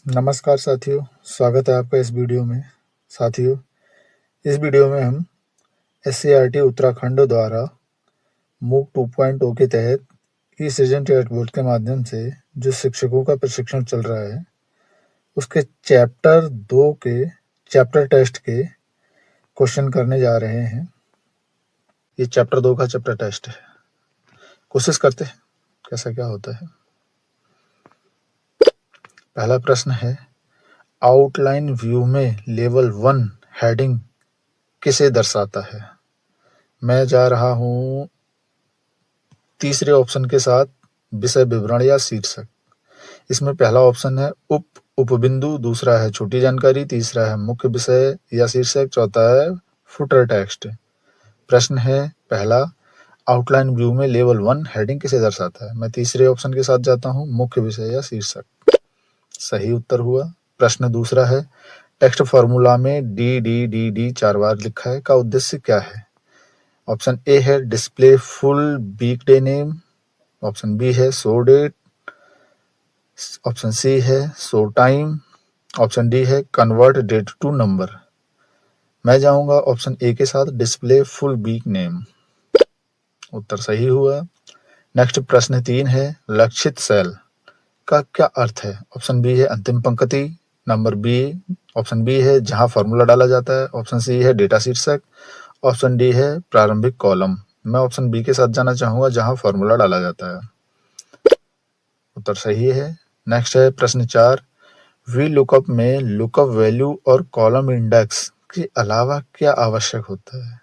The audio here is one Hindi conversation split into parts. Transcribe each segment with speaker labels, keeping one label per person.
Speaker 1: नमस्कार साथियों, स्वागत है आपका इस वीडियो में। साथियों, इस वीडियो में हम SCERT उत्तराखंड द्वारा MOOC 2.0 के तहत ई-सृजन चैटबॉट के माध्यम से जो शिक्षकों का प्रशिक्षण चल रहा है, उसके चैप्टर 2 के चैप्टर टेस्ट के क्वेश्चन करने जा रहे हैं। ये चैप्टर 2 का चैप्टर टेस्ट है। कोशिश करते हैं कैसा क्या होता है। पहला प्रश्न है, आउटलाइन व्यू में लेवल 1 हेडिंग किसे दर्शाता है? मैं जा रहा हूं तीसरे ऑप्शन के साथ विषय विवरण या शीर्षक। इसमें पहला ऑप्शन है उपबिंदु, दूसरा है छोटी जानकारी, तीसरा है मुख्य विषय या शीर्षक, चौथा है फुटर टेक्स्ट। प्रश्न है पहला, आउटलाइन व्यू में लेवल 1 हेडिंग किसे दर्शाता है? मैं तीसरे ऑप्शन के साथ जाता हूं, मुख्य विषय या शीर्षक। सही उत्तर हुआ। प्रश्न दूसरा है, टेक्स्ट फॉर्मूला में डी 4 बार लिखा है का उद्देश्य क्या है? ऑप्शन ए है display full weekday name, option B है शो डेट, ऑप्शन सी है शो टाइम, ऑप्शन डी है कन्वर्ट डेट टू नंबर। मैं जाऊंगा ऑप्शन ए के साथ, डिस्प्ले फुल वीक नेम। उत्तर सही हुआ। नेक्स्ट प्रश्न 3 है, लक्षित सेल का क्या अर्थ है? ऑप्शन बी है अंतिम पंक्ति, नंबर बी, ऑप्शन बी है जहां फॉर्मूला डाला जाता है, ऑप्शन सी है डेटा शीर्षक, ऑप्शन डी है प्रारंभिक कॉलम। मैं ऑप्शन बी के साथ जाना चाहूंगा जहां फॉर्मूला डाला जाता है। उत्तर सही है। नेक्स्ट है प्रश्न 4, वी लुकअप में लुकअप वैल्यू और कॉलम इंडेक्स के अलावा क्या आवश्यक होता है?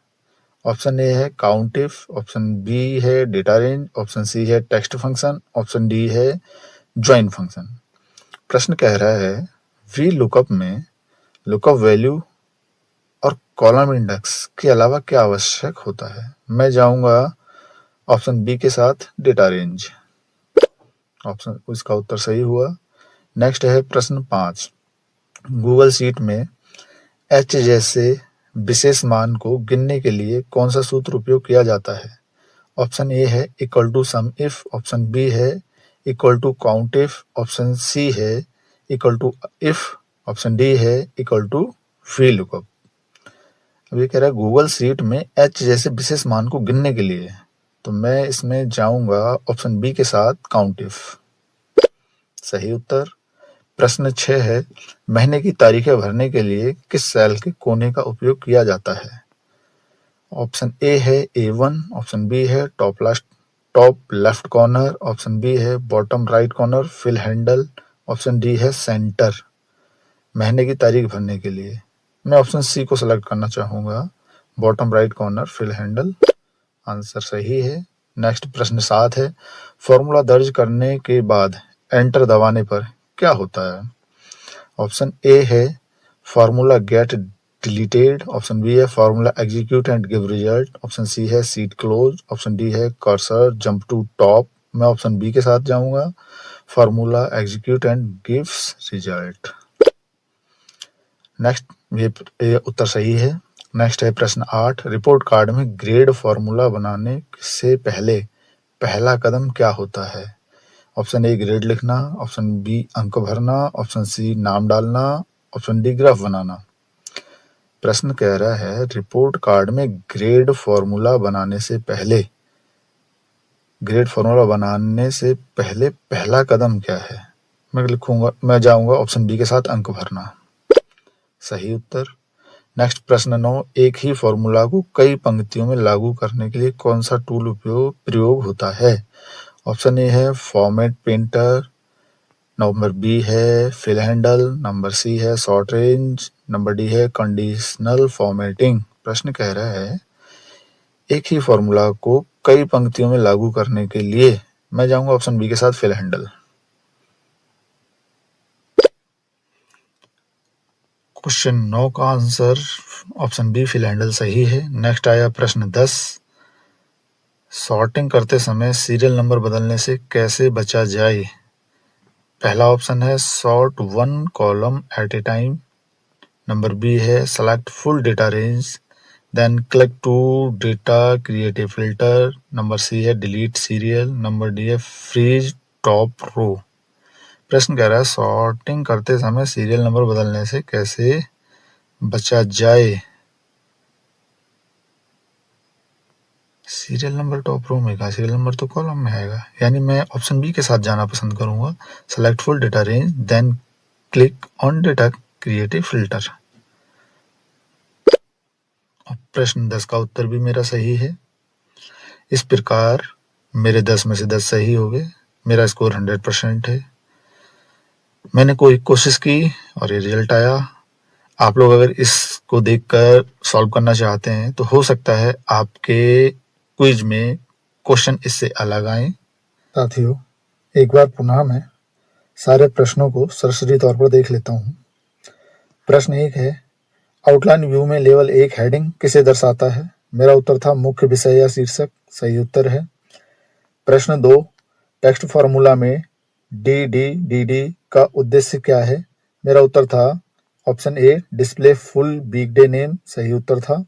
Speaker 1: ऑप्शन ए है काउंट इफ, ऑप्शन बी है डेटा रेंज, ऑप्शन सी है टेक्स्ट फंक्शन, ऑप्शन डी है ज्वाइन फंक्शन। प्रश्न कह रहा है वी लुकअप में लुकअप वैल्यू और कॉलम इंडेक्स के अलावा क्या आवश्यक होता है? मैं जाऊंगा ऑप्शन बी के साथ, डेटा रेंज। ऑप्शन इसका उत्तर सही हुआ। नेक्स्ट है प्रश्न 5, गूगल शीट में h जैसे विशेष मान को गिनने के लिए कौन सा सूत्र उपयोग किया जाता है? ऑप्शन ए है equal to sum if, option B है equal to count if, option C है equal to if, option D है इक्वल टू वी लुकअप। अब ये कह रहा है गूगल शीट में h जैसे विशेष मान को गिनने के लिए, तो मैं इसमें जाऊंगा ऑप्शन बी के साथ, काउंट इफ। सही उत्तर। प्रश्न 6 है, महीने की तारीखें भरने के लिए किस सेल के कोने का उपयोग किया जाता है? ऑप्शन ए है A1, ऑप्शन बी है top left corner, option B है bottom right corner fill handle, option D है सेंटर। महीने की तारीख भरने के लिए मैं ऑप्शन सी को सिलेक्ट करना चाहूंगा, bottom right corner fill handle. Answer सही है। नेक्स्ट प्रश्न 7 है, फॉर्मूला दर्ज करने के बाद एंटर दबाने पर क्या होता है? ऑप्शन ए है formula get deleted, option B है formula execute and give result, option C है सीट क्लोज, ऑप्शन डी है कर्सर जंप टू टॉप। मैं ऑप्शन बी के साथ जाऊंगा, formula execute and gives result. Next ये उत्तर सही है। नेक्स्ट है प्रश्न 8, रिपोर्ट कार्ड में ग्रेड फॉर्मूला बनाने से पहले पहला कदम क्या होता है? ऑप्शन ए ग्रेड लिखना, ऑप्शन बी अंक भरना, ऑप्शन सी नाम डालना, ऑप्शन डी ग्राफ बनाना। प्रश्न कह रहा है रिपोर्ट कार्ड में ग्रेड फॉर्मूला बनाने से पहले पहला कदम क्या है? मैं जाऊंगा ऑप्शन बी के साथ, अंक भरना। सही उत्तर। नेक्स्ट प्रश्न 9, एक ही फॉर्मूला को कई पंक्तियों में लागू करने के लिए कौन सा टूल प्रयोग होता है? ऑप्शन ए है फॉर्मेट पेंटर, नंबर बी है फिल हैंडल, नंबर सी है शॉर्ट रेंज, नंबर डी है कंडीशनल फॉर्मेटिंग। प्रश्न कह रहा है एक ही फॉर्मूला को कई पंक्तियों में लागू करने के लिए मैं जाऊंगा ऑप्शन बी के साथ, फिल हैंडल। क्वेश्चन 9 का answer option B fill handle सही है। नेक्स्ट आया प्रश्न 10, सॉर्टिंग करते समय सीरियल नंबर बदलने से कैसे बचा जाए? पहला ऑप्शन है sort 1 column at a time, number B है select full data range, then click to data create a filter, number C है डिलीट सीरियल, नंबर डी है फ्रीज टॉप रो। प्रश्न कह रहा है सॉर्टिंग करते समय सीरियल नंबर बदलने से कैसे बचा जाए। सीरियल नंबर टॉप रो में कहा, सीरियल नंबर तो कॉलम में आएगा, यानी मैं ऑप्शन बी के साथ जाना पसंद करूंगा। Select full data range then click on data create a filter. प्रश्न 10 का उत्तर भी मेरा सही है। इस प्रकार मेरे 10 में से 10 सही हो गए। मेरा स्कोर 100% है। मैंने कोई कोशिश की और ये रिजल्ट आया। आप लोग अगर इसको देखकर सॉल्व करना चाहते हैं तो हो सकता है आपके क्विज में क्वेश्चन इससे अलग आए। साथियों, एक बार पुनः मैं सारे प्रश्नों को सरसरी तौर पर देख लेता हूँ। प्रश्न 1 है, आउटलाइन व्यू में लेवल 1 हेडिंग किसे दर्शाता है। मेरा उत्तर था मुख्य विषय या शीर्षक, सही उत्तर है। प्रश्न 2, टेक्स्ट फॉर्मूला में DDDD का उद्देश्य क्या है। मेरा उत्तर था option A display full weekday name, सही उत्तर था।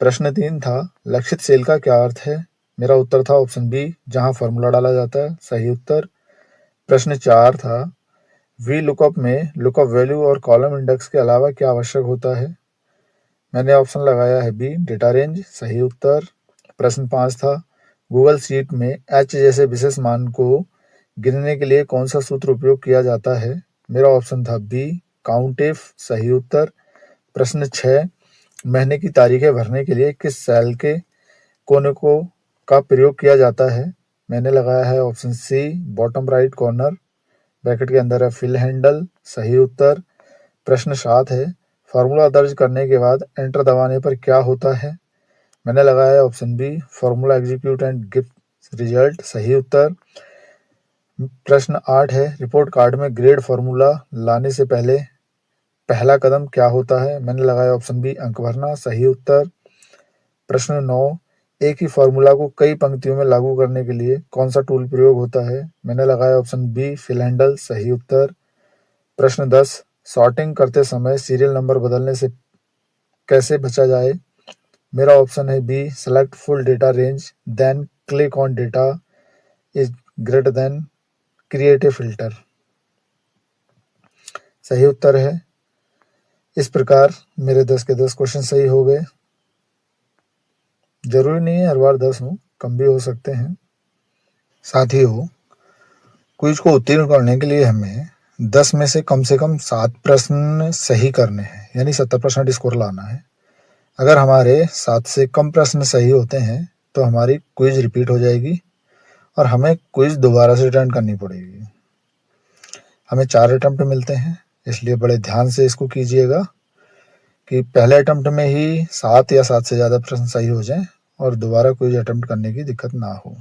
Speaker 1: प्रश्न 3 था लक्षित सेल का क्या अर्थ है। मेरा उत्तर था ऑप्शन बी जहां फॉर्मूला डाला जाता है, सही उत्तर। प्रश्न 4 था वी लुकअप में लुकअप वैल्यू और कॉलम इंडेक्स के अलावा क्या आवश्यक होता है। मैंने ऑप्शन लगाया है बी डेटा रेंज, सही उत्तर। प्रश्न 5 था गूगल शीट में एच जैसे विशेष मान को गिनने के लिए कौन सा सूत्र उपयोग किया जाता है। मेरा ऑप्शन था बी काउंटिफ, सही उत्तर। प्रश्न 6 महीने की तारीखें भरने के लिए किस सेल के कोने को का प्रयोग किया जाता है। मैंने लगाया है option C bottom right corner, bracket के अंदर है फिल हैंडल, सही उत्तर। प्रश्न 7 है फार्मूला दर्ज करने के बाद एंटर दबाने पर क्या होता है। मैंने लगाया है option B formula execute and give result, सही उत्तर। प्रश्न 8 है रिपोर्ट कार्ड में ग्रेड फार्मूला लाने से पहले पहला कदम क्या होता है। मैंने लगाया ऑप्शन बी अंक भरना, सही उत्तर। प्रश्न 9 एक ही फार्मूला को कई पंक्तियों में लागू करने के लिए कौन सा टूल प्रयोग होता है। मैंने लगाया ऑप्शन बी फिल हैंडल, सही उत्तर। प्रश्न 10 सॉर्टिंग करते समय सीरियल नंबर बदलने से कैसे बचा जाए। मेरा ऑप्शन है B select full data range then click on data is greater than create a filter, सही उत्तर है। इस प्रकार मेरे 10 के 10 क्वेश्चन सही हो गए। जरूरी नहीं है हर बार 10 हो, कम भी हो सकते हैं। साथियों, क्विज को उत्तीर्ण करने के लिए हमें 10 में से कम 7 प्रश्न सही करने हैं, यानी 70% स्कोर लाना है। अगर हमारे 7 से कम प्रश्न सही होते हैं तो हमारी क्विज रिपीट हो जाएगी और हमें क्विज दोबारा से अटेंड करनी पड़ेगी। हमें 4 अटेम्प्ट मिलते हैं, इसलिए बड़े ध्यान से इसको कीजिएगा कि पहले अटेम्प्ट में ही 7 या 7 से ज़्यादा प्रश्न सही हो जाएं और दोबारा क्विज अटेम्प्ट करने की दिक्कत ना हो।